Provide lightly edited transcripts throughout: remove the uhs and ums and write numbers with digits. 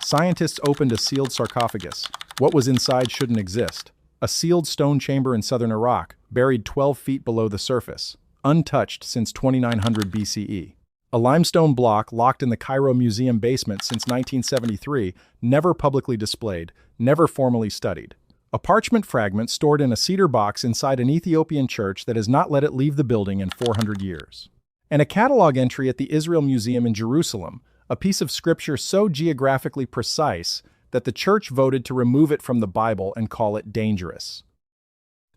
Scientists opened a sealed sarcophagus. What was inside shouldn't exist. A sealed stone chamber in southern Iraq, buried 12 feet below the surface, untouched since 2900 BCE. A limestone block locked in the Cairo Museum basement since 1973, never publicly displayed, never formally studied. A parchment fragment stored in a cedar box inside an Ethiopian church that has not let it leave the building in 400 years. And a catalog entry at the Israel Museum in Jerusalem, a piece of scripture so geographically precise that the church voted to remove it from the Bible and call it dangerous.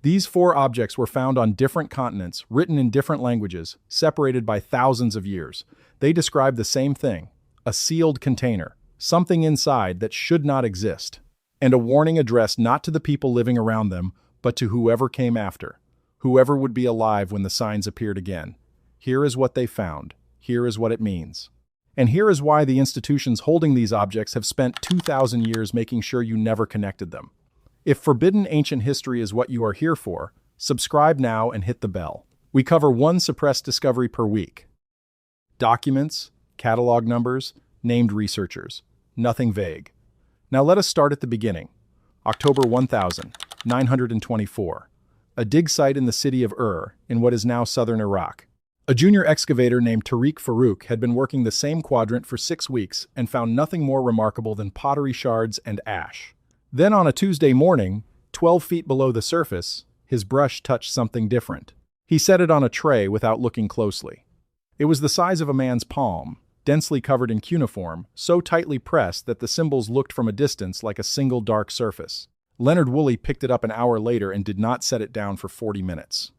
These 4 objects were found on different continents, written in different languages, separated by thousands of years. They describe the same thing: a sealed container, something inside that should not exist, and a warning addressed not to the people living around them, but to whoever came after, whoever would be alive when the signs appeared again. Here is what they found. Here is what it means. And here is why the institutions holding these objects have spent 2,000 years making sure you never connected them. If forbidden ancient history is what you are here for, subscribe now and hit the bell. We cover one suppressed discovery per week. Documents, catalog numbers, named researchers. Nothing vague. Now let us start at the beginning. October 1924. A dig site in the city of in what is now southern Iraq. A junior excavator named Tariq Farouk had been working the same quadrant for 6 weeks and found nothing more remarkable than pottery shards and ash. Then on a Tuesday morning, 12 feet below the surface, his brush touched something different. He set it on a tray without looking closely. It was the size of a man's palm, densely covered in cuneiform, so tightly pressed that the symbols looked from a distance like a single dark surface. Leonard Woolley picked it up an hour later and did not set it down for 40 minutes.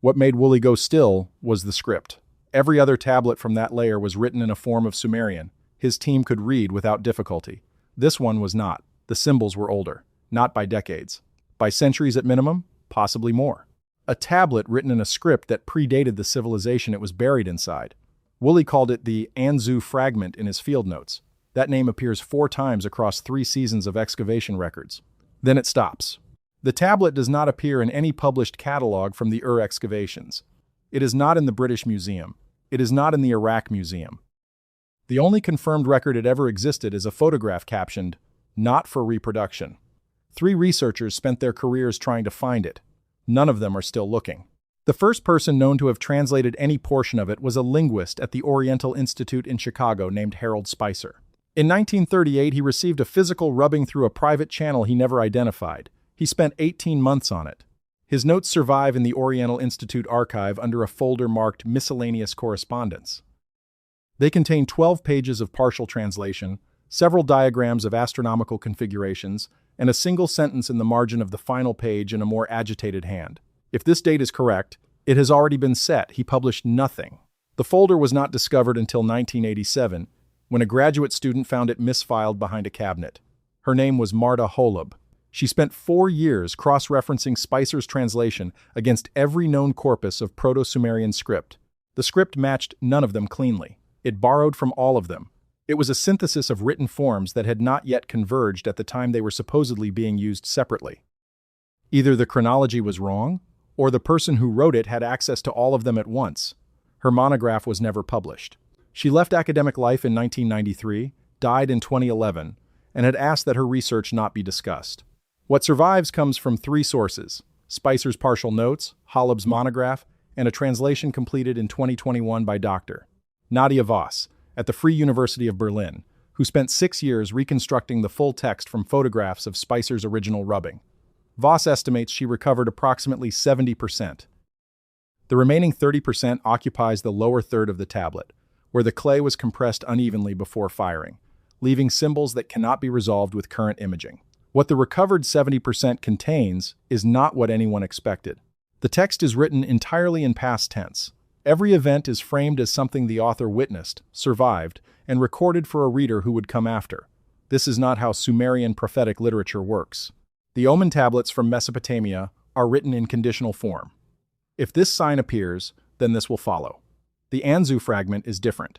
What made Woolley go still was the script. Every other tablet from that layer was written in a form of Sumerian. His team could read without difficulty. This one was not. The symbols were older, not by decades. By centuries at minimum, possibly more. A tablet written in a script that predated the civilization it was buried inside. Woolley called it the Anzu fragment in his field notes. That name appears 4 times across 3 seasons of excavation records. Then it stops. The tablet does not appear in any published catalog from the excavations. It is not in the British Museum. It is not in the Iraq Museum. The only confirmed record it ever existed is a photograph captioned, "Not for reproduction." 3 researchers spent their careers trying to find it. None of them are still looking. The first person known to have translated any portion of it was a linguist at the Oriental Institute in Chicago named Harold Spicer. In 1938, he received a physical rubbing through a private channel he never identified. He spent 18 months on it. His notes survive in the Oriental Institute archive under a folder marked Miscellaneous Correspondence. They contain 12 pages of partial translation, several diagrams of astronomical configurations, and a single sentence in the margin of the final page in a more agitated hand. If this date is correct, it has already been set. He published nothing. The folder was not discovered until 1987, when a graduate student found it misfiled behind a cabinet. Her name was Marta Holub. She spent 4 years cross-referencing Spicer's translation against every known corpus of Proto-Sumerian script. The script matched none of them cleanly. It borrowed from all of them. It was a synthesis of written forms that had not yet converged at the time they were supposedly being used separately. Either the chronology was wrong, or the person who wrote it had access to all of them at once. Her monograph was never published. She left academic life in 1993, died in 2011, and had asked that her research not be discussed. What survives comes from 3 sources: Spicer's partial notes, Holub's monograph, and a translation completed in 2021 by Dr. Nadia Voss at the Free University of Berlin, who spent 6 years reconstructing the full text from photographs of Spicer's original rubbing. Voss estimates she recovered approximately 70%. The remaining 30% occupies the lower third of the tablet, where the clay was compressed unevenly before firing, leaving symbols that cannot be resolved with current imaging. What the recovered 70% contains is not what anyone expected. The text is written entirely in past tense. Every event is framed as something the author witnessed, survived, and recorded for a reader who would come after. This is not how Sumerian prophetic literature works. The Omen tablets from Mesopotamia are written in conditional form. If this sign appears, then this will follow. The Anzu fragment is different.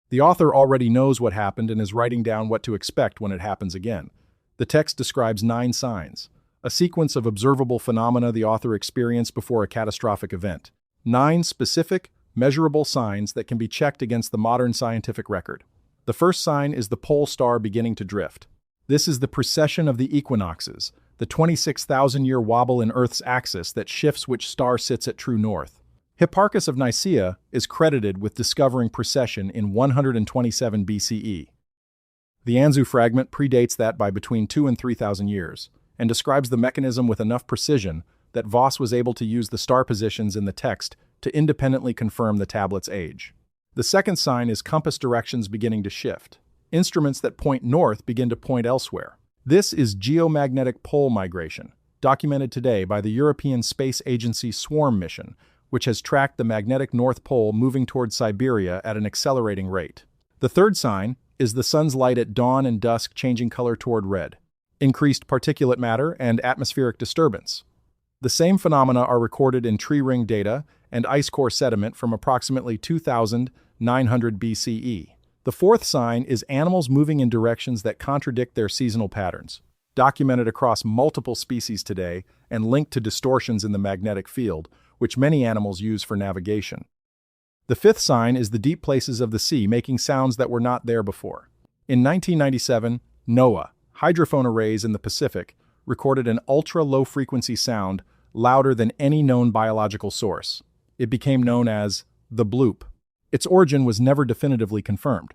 The author already knows what happened and is writing down what to expect when it happens again. The text describes 9 signs, a sequence of observable phenomena the author experienced before a catastrophic event. 9 specific, measurable signs that can be checked against the modern scientific record. The first sign is the pole star beginning to drift. This is the precession of the equinoxes, the 26,000-year wobble in Earth's axis that shifts which star sits at true north. Hipparchus of Nicaea is credited with discovering precession in 127 BCE. The Anzu fragment predates that by between 2,000 and 3,000 years, and describes the mechanism with enough precision that Voss was able to use the star positions in the text to independently confirm the tablet's age. The second sign is compass directions beginning to shift. Instruments that point north begin to point elsewhere. This is geomagnetic pole migration, documented today by the European Space Agency SWARM mission, which has tracked the magnetic North Pole moving toward Siberia at an accelerating rate. The third sign is the sun's light at dawn and dusk changing color toward red. Increased particulate matter and atmospheric disturbance. The same phenomena are recorded in tree ring data and ice core sediment from approximately 2,900 BCE. The fourth sign is animals moving in directions that contradict their seasonal patterns, documented across multiple species today and linked to distortions in the magnetic field, which many animals use for navigation. The fifth sign is the deep places of the sea making sounds that were not there before. In 1997, NOAA, hydrophone arrays in the Pacific, recorded an ultra-low-frequency sound louder than any known biological source. It became known as the bloop. Its origin was never definitively confirmed.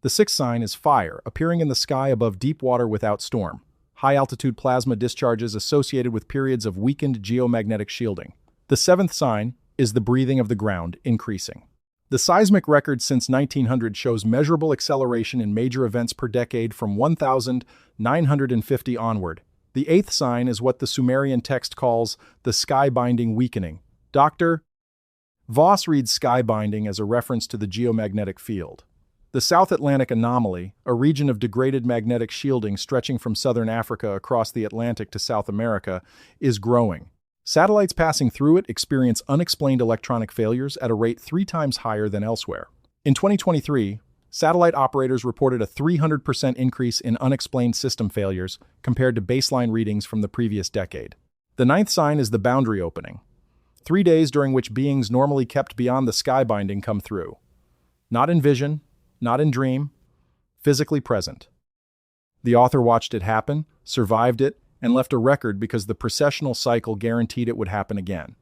The sixth sign is fire, appearing in the sky above deep water without storm. High-altitude plasma discharges associated with periods of weakened geomagnetic shielding. The seventh sign is the breathing of the ground increasing. The seismic record since 1900 shows measurable acceleration in major events per decade from 1950 onward. The eighth sign is what the Sumerian text calls the sky-binding weakening. Dr. Voss reads sky-binding as a reference to the geomagnetic field. The South Atlantic anomaly, a region of degraded magnetic shielding stretching from southern Africa across the Atlantic to South America, is growing. Satellites passing through it experience unexplained electronic failures at a rate 3 times higher than elsewhere. In 2023, satellite operators reported a 300% increase in unexplained system failures compared to baseline readings from the previous decade. The ninth sign is the boundary opening. 3 days during which beings normally kept beyond the sky binding come through. Not in vision, not in dream, physically present. The author watched it happen, survived it, and left a record because the precessional cycle guaranteed it would happen again.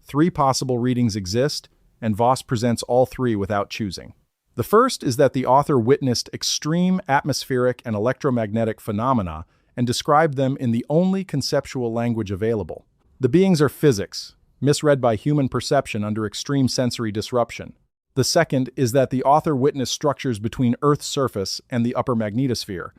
3 possible readings exist, and Voss presents all 3 without choosing. The first is that the author witnessed extreme atmospheric and electromagnetic phenomena and described them in the only conceptual language available. The beings are physics, misread by human perception under extreme sensory disruption. The second is that the author witnessed structures between Earth's surface and the upper magnetosphere,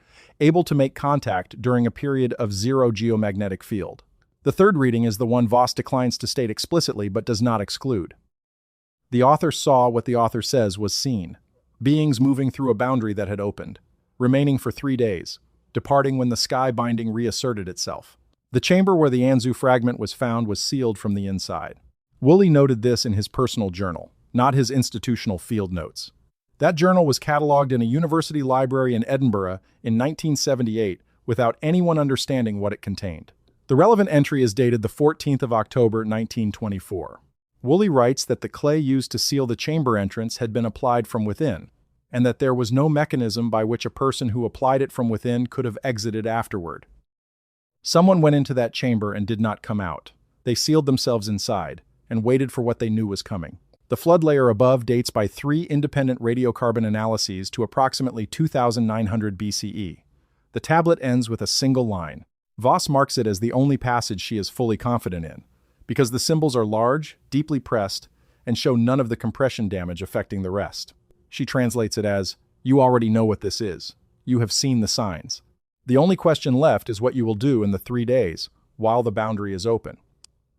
able to make contact during a period of zero geomagnetic field. The third reading is the one Voss declines to state explicitly but does not exclude. The author saw what the author says was seen: beings moving through a boundary that had opened, remaining for 3 days, departing when the sky binding reasserted itself. The chamber where the Anzu fragment was found was sealed from the inside. Woolley noted this in his personal journal, not his institutional field notes. That journal was catalogued in a university library in Edinburgh in 1978 without anyone understanding what it contained. The relevant entry is dated the 14th of October 1924. Woolley writes that the clay used to seal the chamber entrance had been applied from within, and that there was no mechanism by which a person who applied it from within could have exited afterward. Someone went into that chamber and did not come out. They sealed themselves inside and waited for what they knew was coming. The flood layer above dates by 3 independent radiocarbon analyses to approximately 2,900 BCE. The tablet ends with a single line. Voss marks it as the only passage she is fully confident in, because the symbols are large, deeply pressed, and show none of the compression damage affecting the rest. She translates it as, "You already know what this is. You have seen the signs. The only question left is what you will do in the 3 days, while the boundary is open."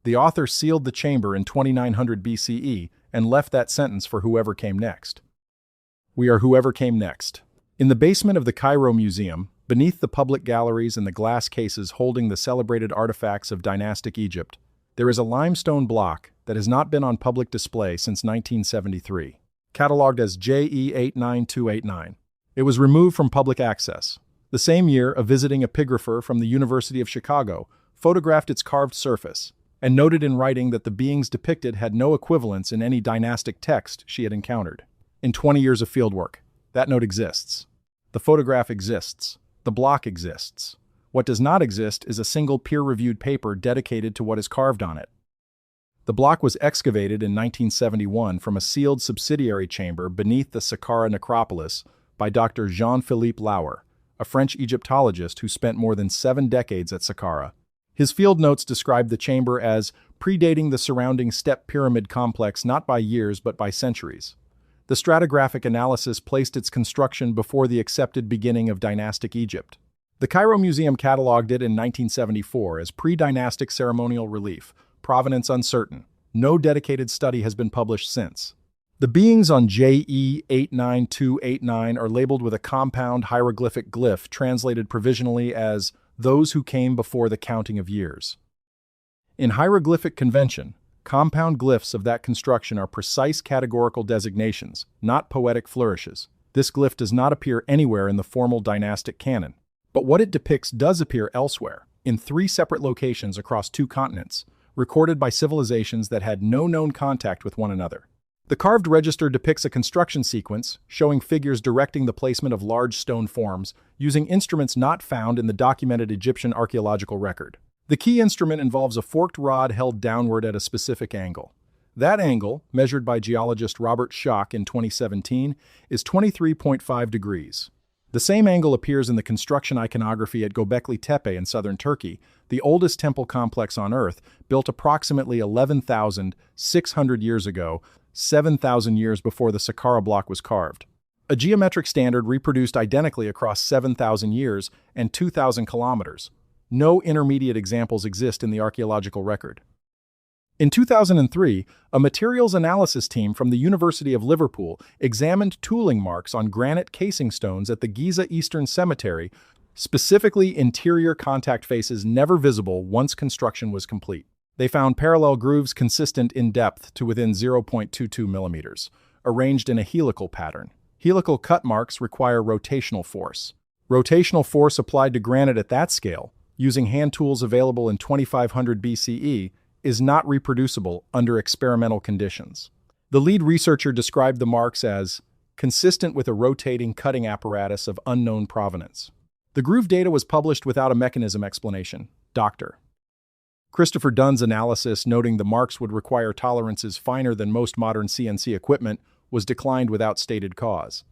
The author sealed the chamber in 2900 BCE and left that sentence for whoever came next. We are whoever came next. In the basement of the Cairo Museum, beneath the public galleries and the glass cases holding the celebrated artifacts of dynastic Egypt, there is a limestone block that has not been on public display since 1973, catalogued as JE89289. It was removed from public access. The same year, a visiting epigrapher from the University of Chicago photographed its carved surface and noted in writing that the beings depicted had no equivalence in any dynastic text she had encountered. In 20 years of fieldwork, That note exists. The photograph exists. The block exists. What does not exist is a single peer-reviewed paper dedicated to what is carved on it. The block was excavated in 1971 from a sealed subsidiary chamber beneath the Sakara necropolis by Dr. Jean-Philippe Lauer, a French Egyptologist who spent more than 7 decades at Sakara. His field notes describe the chamber as predating the surrounding step pyramid complex not by years but by centuries. The stratigraphic analysis placed its construction before the accepted beginning of dynastic Egypt. The Cairo Museum catalogued it in 1974 as pre-dynastic ceremonial relief, provenance uncertain. No dedicated study has been published since. The beings on JE 89289 are labeled with a compound hieroglyphic glyph translated provisionally as those who came before the counting of years. In hieroglyphic convention, compound glyphs of that construction are precise categorical designations, not poetic flourishes. This glyph does not appear anywhere in the formal dynastic canon. But what it depicts does appear elsewhere, in 3 separate locations across 2 continents, recorded by civilizations that had no known contact with one another. The carved register depicts a construction sequence showing figures directing the placement of large stone forms using instruments not found in the documented Egyptian archaeological record. The key instrument involves a forked rod held downward at a specific angle. That angle, measured by geologist Robert Schoch in 2017, is 23.5 degrees. The same angle appears in the construction iconography at Göbekli Tepe in southern Turkey, the oldest temple complex on Earth, built approximately 11,600 years ago, 7,000 years before the Sakara block was carved. A geometric standard reproduced identically across 7,000 years and 2,000 kilometers. No intermediate examples exist in the archaeological record. In 2003, a materials analysis team from the University of Liverpool examined tooling marks on granite casing stones at the Giza Eastern Cemetery, specifically interior contact faces never visible once construction was complete. They found parallel grooves consistent in depth to within 0.22 millimeters, arranged in a helical pattern. Helical cut marks require rotational force. Rotational force applied to granite at that scale, using hand tools available in 2500 BCE, is not reproducible under experimental conditions. The lead researcher described the marks as consistent with a rotating cutting apparatus of unknown provenance. The groove data was published without a mechanism explanation. Dr. Christopher Dunn's analysis, noting the marks would require tolerances finer than most modern CNC equipment, was declined without stated cause.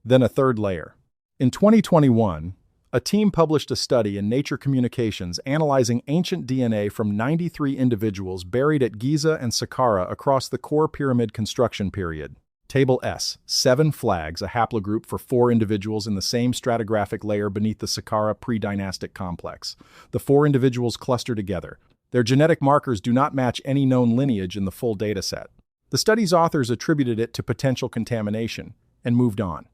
Then a third layer. In 2021, a team published a study in Nature Communications analyzing ancient DNA from 93 individuals buried at Giza and Sakara across the core pyramid construction period. Table S, 7 flags, a haplogroup for 4 individuals in the same stratigraphic layer beneath the Sakara pre-dynastic complex. The 4 individuals cluster together. Their genetic markers do not match any known lineage in the full dataset. The study's authors attributed it to potential contamination and moved on.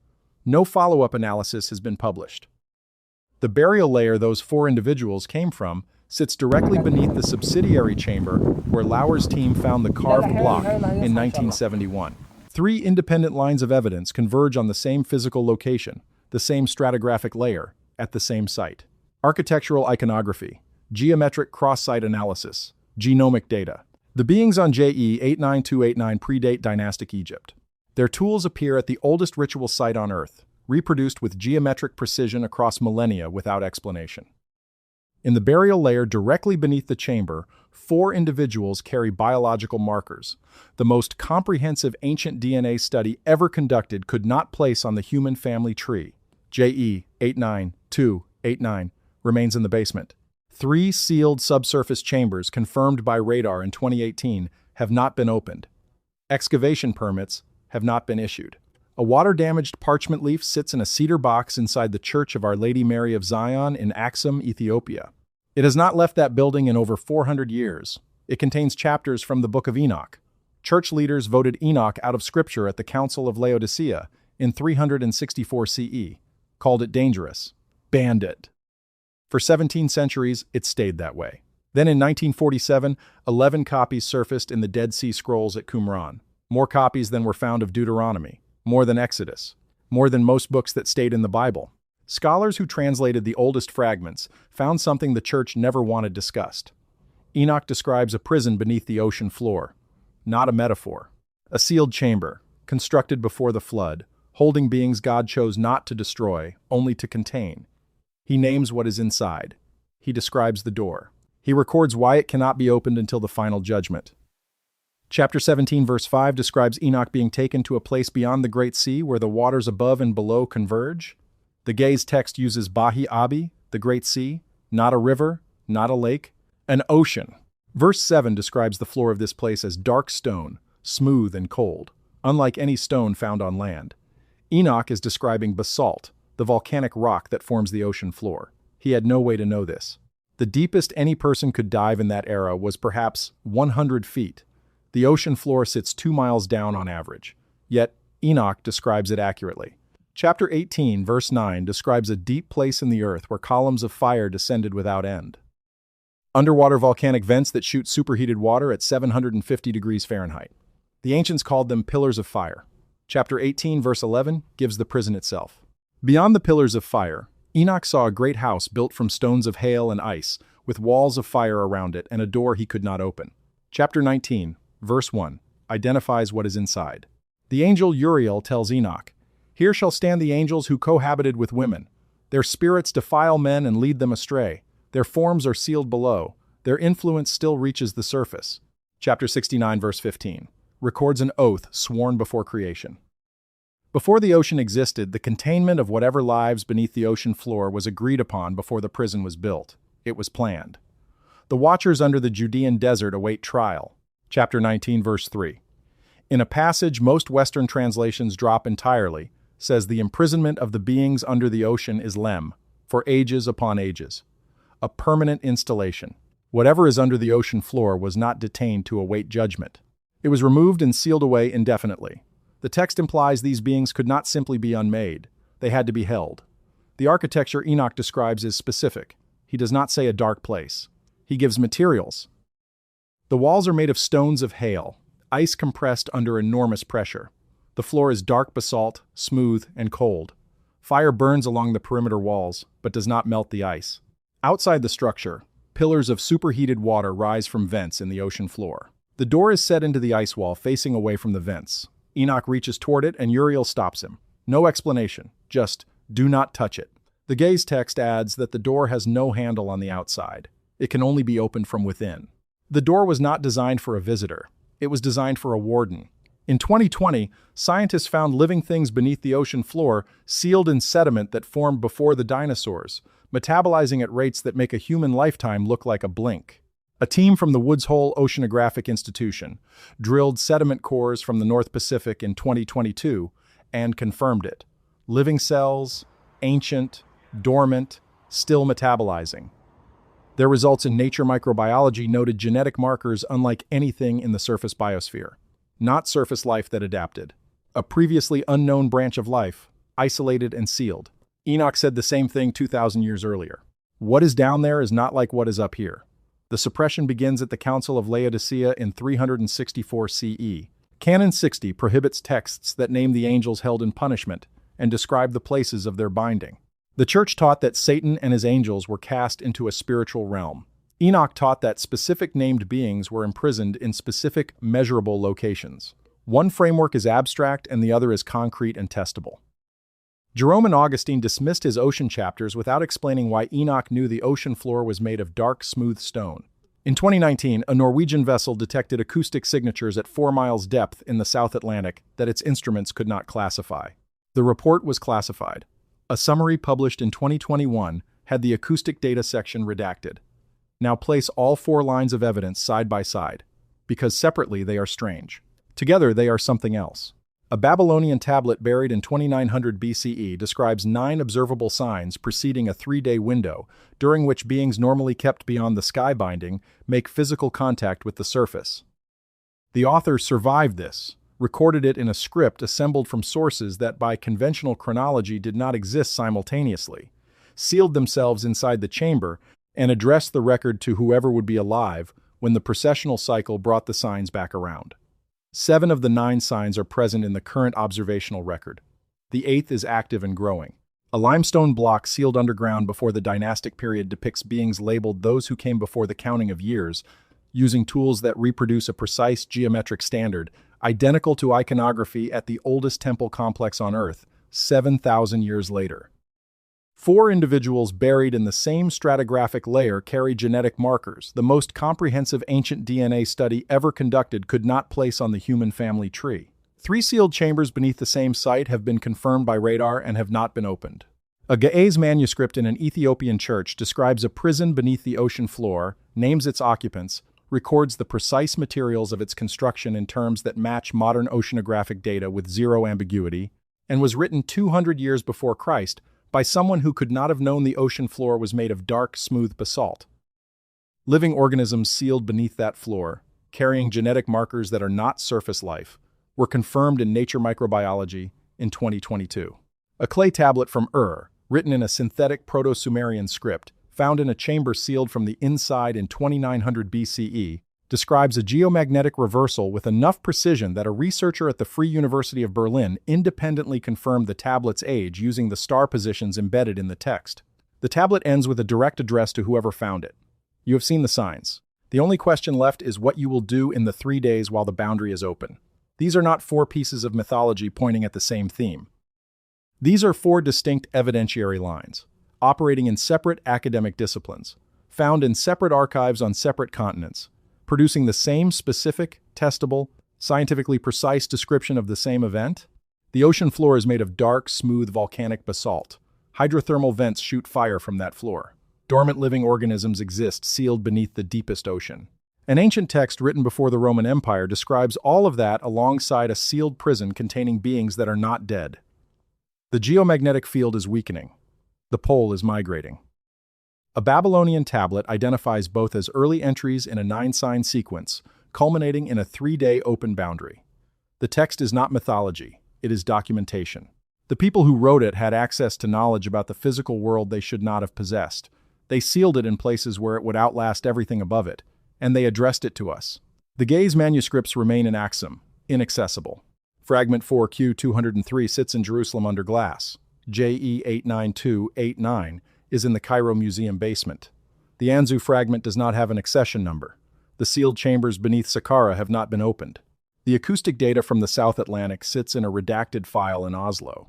No follow-up analysis has been published. The burial layer those 4 individuals came from sits directly beneath the subsidiary chamber where Lauer's team found the carved block in 1971. 3 independent lines of evidence converge on the same physical location, the same stratigraphic layer, at the same site. Architectural iconography, geometric cross-site analysis, genomic data. The beings on JE 89289 predate dynastic Egypt. Their tools appear at the oldest ritual site on Earth, reproduced with geometric precision across millennia without explanation. In the burial layer directly beneath the chamber, 4 individuals carry biological markers. The most comprehensive ancient DNA study ever conducted could not place on the human family tree. JE 89289 remains in the basement. 3 sealed subsurface chambers confirmed by radar in 2018 have not been opened. Excavation permits have not been issued. A water-damaged parchment leaf sits in a cedar box inside the Church of Our Lady Mary of Zion in Aksum, Ethiopia. It has not left that building in over 400 years. It contains chapters from the Book of Enoch. Church leaders voted Enoch out of Scripture at the Council of Laodicea in 364 CE, called it dangerous, banned it. For 17 centuries, it stayed that way. Then in 1947, 11 copies surfaced in the Dead Sea Scrolls at Qumran. More copies than were found of Deuteronomy. More than Exodus, more than most books that stayed in the Bible. Scholars who translated the oldest fragments found something the church never wanted discussed. Enoch describes a prison beneath the ocean floor, not a metaphor. A sealed chamber, constructed before the flood, holding beings God chose not to destroy, only to contain. He names what is inside. He describes the door. He records why it cannot be opened until the final judgment. Chapter 17, verse 5 describes Enoch being taken to a place beyond the Great Sea where the waters above and below converge. The Gaze text uses Bahi Abi, the Great Sea, not a river, not a lake, an ocean. Verse 7 describes the floor of this place as dark stone, smooth and cold, unlike any stone found on land. Enoch is describing basalt, the volcanic rock that forms the ocean floor. He had no way to know this. The deepest any person could dive in that era was perhaps 100 feet. The ocean floor sits 2 miles down on average. Yet, Enoch describes it accurately. Chapter 18, verse 9 describes a deep place in the earth where columns of fire descended without end. Underwater volcanic vents that shoot superheated water at 750 degrees Fahrenheit. The ancients called them pillars of fire. Chapter 18, verse 11 gives the prison itself. Beyond the pillars of fire, Enoch saw a great house built from stones of hail and ice, with walls of fire around it and a door he could not open. Chapter 19, verse 1, identifies what is inside. The angel Uriel tells Enoch, "Here shall stand the angels who cohabited with women. Their spirits defile men and lead them astray. Their forms are sealed below. Their influence still reaches the surface." Chapter 69, verse 15, records an oath sworn before creation. Before the ocean existed, the containment of whatever lives beneath the ocean floor was agreed upon before the prison was built. It was planned. The watchers under the Judean desert await trial. Chapter 19, verse 3. In a passage most Western translations drop entirely, says the imprisonment of the beings under the ocean is lem, for ages upon ages. A permanent installation. Whatever is under the ocean floor was not detained to await judgment. It was removed and sealed away indefinitely. The text implies these beings could not simply be unmade. They had to be held. The architecture Enoch describes is specific. He does not say a dark place. He gives materials. The walls are made of stones of hail, ice compressed under enormous pressure. The floor is dark basalt, smooth, and cold. Fire burns along the perimeter walls, but does not melt the ice. Outside the structure, pillars of superheated water rise from vents in the ocean floor. The door is set into the ice wall facing away from the vents. Enoch reaches toward it and Uriel stops him. No explanation, just, "Do not touch it." The Gaze text adds that the door has no handle on the outside. It can only be opened from within. The door was not designed for a visitor. It was designed for a warden. In 2020, scientists found living things beneath the ocean floor sealed in sediment that formed before the dinosaurs, metabolizing at rates that make a human lifetime look like a blink. A team from the Woods Hole Oceanographic Institution drilled sediment cores from the North Pacific in 2022 and confirmed it. Living cells, ancient, dormant, still metabolizing. Their results in Nature Microbiology noted genetic markers unlike anything in the surface biosphere. Not surface life that adapted. A previously unknown branch of life, isolated and sealed. Enoch said the same thing 2,000 years earlier. What is down there is not like what is up here. The suppression begins at the Council of Laodicea in 364 CE. Canon 60 prohibits texts that name the angels held in punishment and describe the places of their binding. The church taught that Satan and his angels were cast into a spiritual realm. Enoch taught that specific named beings were imprisoned in specific, measurable locations. One framework is abstract and the other is concrete and testable. Jerome and Augustine dismissed his ocean chapters without explaining why Enoch knew the ocean floor was made of dark, smooth stone. In 2019, a Norwegian vessel detected acoustic signatures at 4 miles depth in the South Atlantic that its instruments could not classify. The report was classified. A summary published in 2021 had the acoustic data section redacted. Now place all 4 lines of evidence side by side, because separately they are strange. Together they are something else. A Babylonian tablet buried in 2900 BCE describes 9 observable signs preceding a 3-day window, during which beings normally kept beyond the sky binding make physical contact with the surface. The author survived this, recorded it in a script assembled from sources that by conventional chronology did not exist simultaneously, sealed themselves inside the chamber, and addressed the record to whoever would be alive when the processional cycle brought the signs back around. 7 of the 9 signs are present in the current observational record. The 8th is active and growing. A limestone block sealed underground before the dynastic period depicts beings labeled those who came before the counting of years, using tools that reproduce a precise geometric standard, identical to iconography at the oldest temple complex on Earth, 7,000 years later. 4 individuals buried in the same stratigraphic layer carry genetic markers the most comprehensive ancient DNA study ever conducted could not place on the human family tree. 3 sealed chambers beneath the same site have been confirmed by radar and have not been opened. A Ge'ez manuscript in an Ethiopian church describes a prison beneath the ocean floor, names its occupants, records the precise materials of its construction in terms that match modern oceanographic data with zero ambiguity, and was written 200 years before Christ by someone who could not have known the ocean floor was made of dark, smooth basalt. Living organisms sealed beneath that floor, carrying genetic markers that are not surface life, were confirmed in Nature Microbiology in 2022. A clay tablet from Ur, written in a synthetic Proto-Sumerian script, found in a chamber sealed from the inside in 2900 BCE, describes a geomagnetic reversal with enough precision that a researcher at the Free University of Berlin independently confirmed the tablet's age using the star positions embedded in the text. The tablet ends with a direct address to whoever found it. You have seen the signs. The only question left is what you will do in the 3 days while the boundary is open. These are not 4 pieces of mythology pointing at the same theme. These are 4 distinct evidentiary lines, operating in separate academic disciplines, found in separate archives on separate continents, producing the same specific, testable, scientifically precise description of the same event. The ocean floor is made of dark, smooth volcanic basalt. Hydrothermal vents shoot fire from that floor. Dormant living organisms exist sealed beneath the deepest ocean. An ancient text written before the Roman Empire describes all of that alongside a sealed prison containing beings that are not dead. The geomagnetic field is weakening. The pole is migrating. A Babylonian tablet identifies both as early entries in a 9-sign sequence, culminating in a 3-day open boundary. The text is not mythology, it is documentation. The people who wrote it had access to knowledge about the physical world they should not have possessed. They sealed it in places where it would outlast everything above it, and they addressed it to us. The Ge'ez manuscripts remain in Axum, inaccessible. Fragment 4Q203 sits in Jerusalem under glass. JE 89289 is in the Cairo Museum basement. The Anzu fragment does not have an accession number. The sealed chambers beneath Sakara have not been opened. The acoustic data from the South Atlantic sits in a redacted file in Oslo.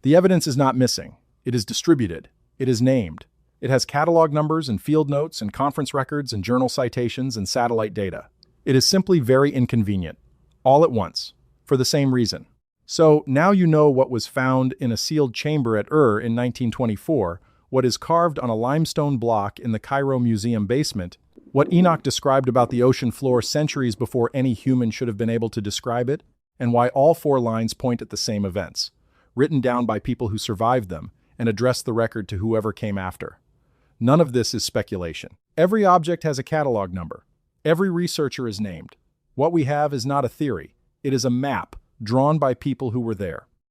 The evidence is not missing. It is distributed. It is named. It has catalog numbers and field notes and conference records and journal citations and satellite data. It is simply very inconvenient, all at once, for the same reason. So now you know what was found in a sealed chamber at Ur in 1924, what is carved on a limestone block in the Cairo Museum basement, what Enoch described about the ocean floor centuries before any human should have been able to describe it, and why all 4 lines point at the same events, written down by people who survived them and addressed the record to whoever came after. None of this is speculation. Every object has a catalog number. Every researcher is named. What we have is not a theory. It is a map drawn by people who were there.